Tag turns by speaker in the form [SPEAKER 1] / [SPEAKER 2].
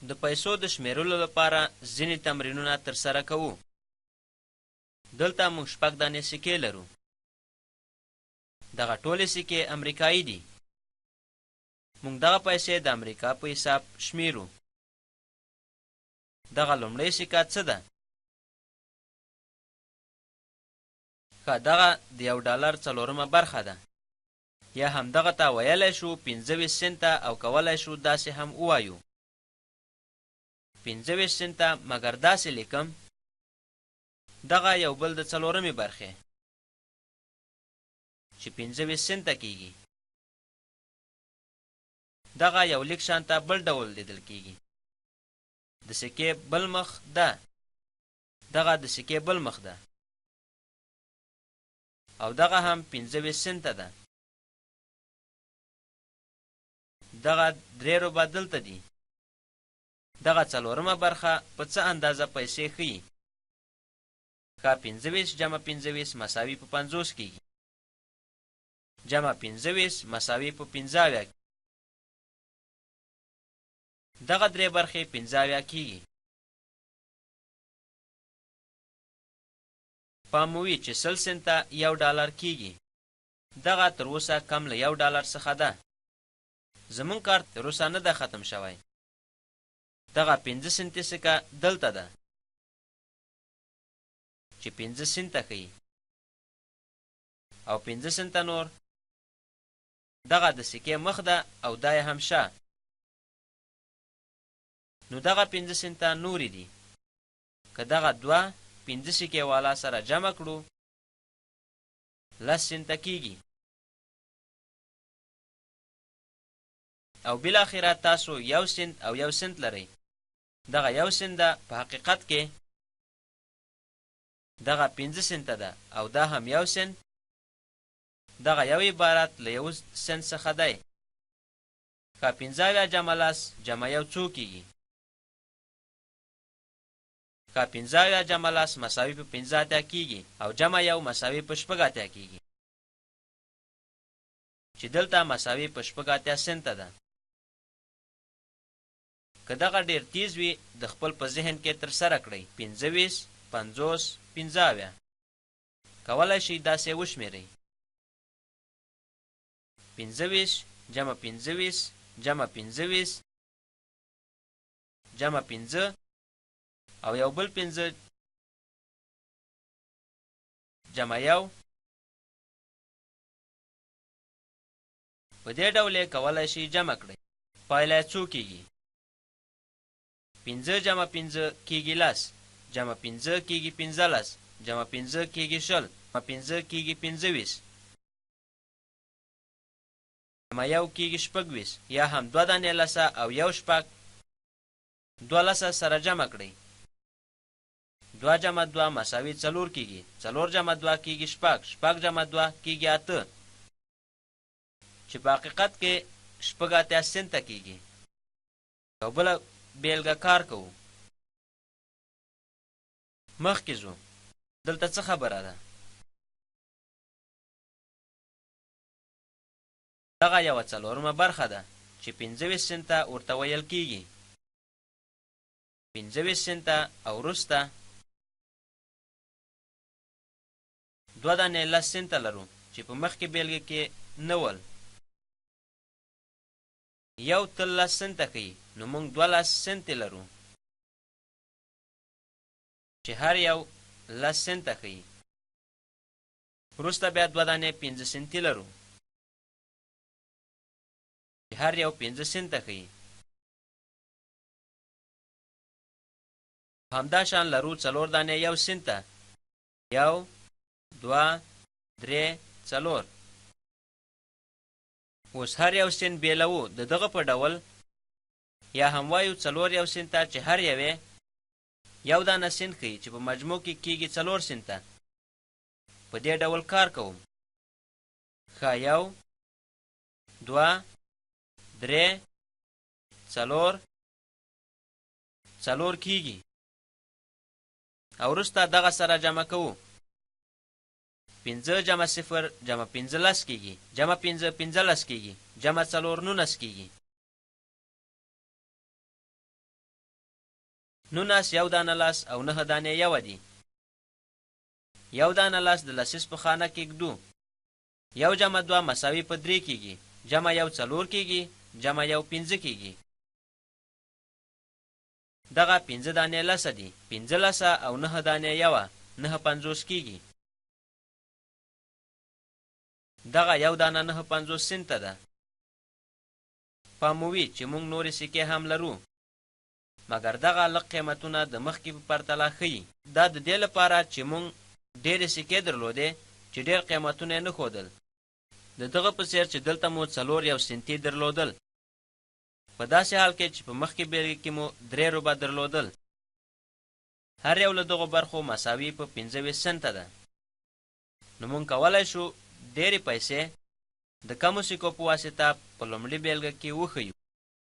[SPEAKER 1] د پیسو د شمیرلو لپاره ځینې تمرینونه ترسره کوو. دلته موږ 6 دانې سکې لرو. دغه ټولې سکې امریکايي دي. موږ دغه پیسې د امریکا په حساب شمیرو. دغه لومړی سکه څه ده؟ دغه د $1 څلورمه برخه ده، یا هم دغه ته ویلی شو 25 سنته او کولی شو داسې هم ووایو 25 سنته، مګر داسې لیکم دغه یو بل د څلورمې برخې چې 25 سنته کیږي. دغه یو لیک شانته بل ډول لیدل کیږي. د سکې بل مخ ده، دغه د سکې بل مخ ده، او دغه هم 25 سنته ده. دغه 3 روبه دلته دي. دغه څلورمه برخه په څه اندازه پیسې ښیي؟ 25 جمع 25 مساوي په 50 کیږي، جمع 25 مساوي په 50. دغه 3 برخې 50 کیږي. پام وي چې 100 سنته $1 کیږي. دغه تر اوسه کم له $1 څخه ده. زمون کار تر اوسه نه ده ختم شوی. دغه 5 سنتي سکه دلته ده چې 5 سنته ښیي، او 5 سنته نور. دغه د سکې مخ ده او دا یې هم شا. نو دغه 5 سنته نورې دي. که دغه 2 5 سکې والا سره جمع کړو 10 سنته کیږي. او بالاخره تاسو 1 سنت او 1 سنت لرئ. دغه 1 سنت ده په حقیقت کې دغه 5 سنته ده، او دا هم 1 سنت. دغه یو عبارت له 1 سنت څخه دی. 15 جمع 10 جمع 1 څو کیږي؟ 15 جمع 10 مساوي په 15 کیږي، او جمع 1 مساوي په 18 کیږي، چې دلته مساوي په 18 سنته ده. که دغه ډیر تیز وي د خپل په ذهن کې ترسره کړئ. 25 50 15 کولای شئ داسې وشمیرئ. 25 جمع 25 جمع 25 جمع 5 او یو بل 5 جمع 1. په دې ډول یې کولای شئ جمع کړئ. پایله یې څو کیږي؟ 5 جمع 5 کیږي 10، جمع 5 کیږي 15، جمع 5 کیږي 20، جمع 5 کیږي 25، جمع 1 کیږي 26. یا هم 2 دانې لسه او 1 شپږ 12 سره جمع کړئ. 2 جمع 2 مساوي 4 کیږي، 4 جمع 2 کیږي 6، 6 جمع 2 کیږي 8، چې په حقیقت کې 18 سنته کیږي. او بله بیلګه کار کوو. مخکې ځو. دلته څه خبره ده؟ دغه یوه څلورمه برخه ده چې 25 سنته ورته ویل کیږي. 25 سنته او وروسته 2 دانې 10 سنته لرو چې په مخکې بیلګې کې نه ول. یو تل 10 سنته ښیي، نو موږ 12 سنتې لرو چې هر یو 10 سنته ښیي. وروسته بیا 2 دانې 15 سنتي لرو چې هر یو 15 سنته ښیي. همدا شان لرو 4 دانې 1 سنته، 1 2 3 4. اوس هر یو سنت بیلوو د دغه په ډول، یا هم وایو 4 1 سنته چې هر یوې 1 دانه سنت ښیي چې په مجموع کې کیږي 4 سنته. په دې ډول کار کوم. ښه 1 2 3 4 4 کیږي، او وروسته دغه سره جمع کوو. 5 جمع 0 جمع 15 کیږي، جمع 5 15 کیږي، جمع 4 19 کیږي. 19 یو دانه لاس او 9 دانې یو دي. یو دانه لاس د لسیس په خانه کې ږدو. یو جمع 2 مساوي په 3 کېږي. جمع یو 4 کېږي. جمع یو 5 کېږي. دغه 5 دانې لسه دي. 15 لسه او 9 دانې یوه 9 50 کېږي. دغه یو دانه 9 50 سنته ده. پاموي چې موږ نورې سکې هم لرو، مګر دغه لږ قیمتونه د مخکې په پرتله ښیي. دا د دې لپاره چې موږ ډېرې سکې درلودې چې ډېر قیمتونه یې نه ښودل، د دغه په څېر چې دلته مو 4 یو سنتي درلودل، په داسې حال کې چې په مخکې بیلګې کې مو 3 روبه درلودل. هر یو له دغو برخو مساوي په 25 سنته ده. نو موږ کولی شو ډېرې پیسې د کمو سکو په واسطه په لومړي بیلګه کې وښیو.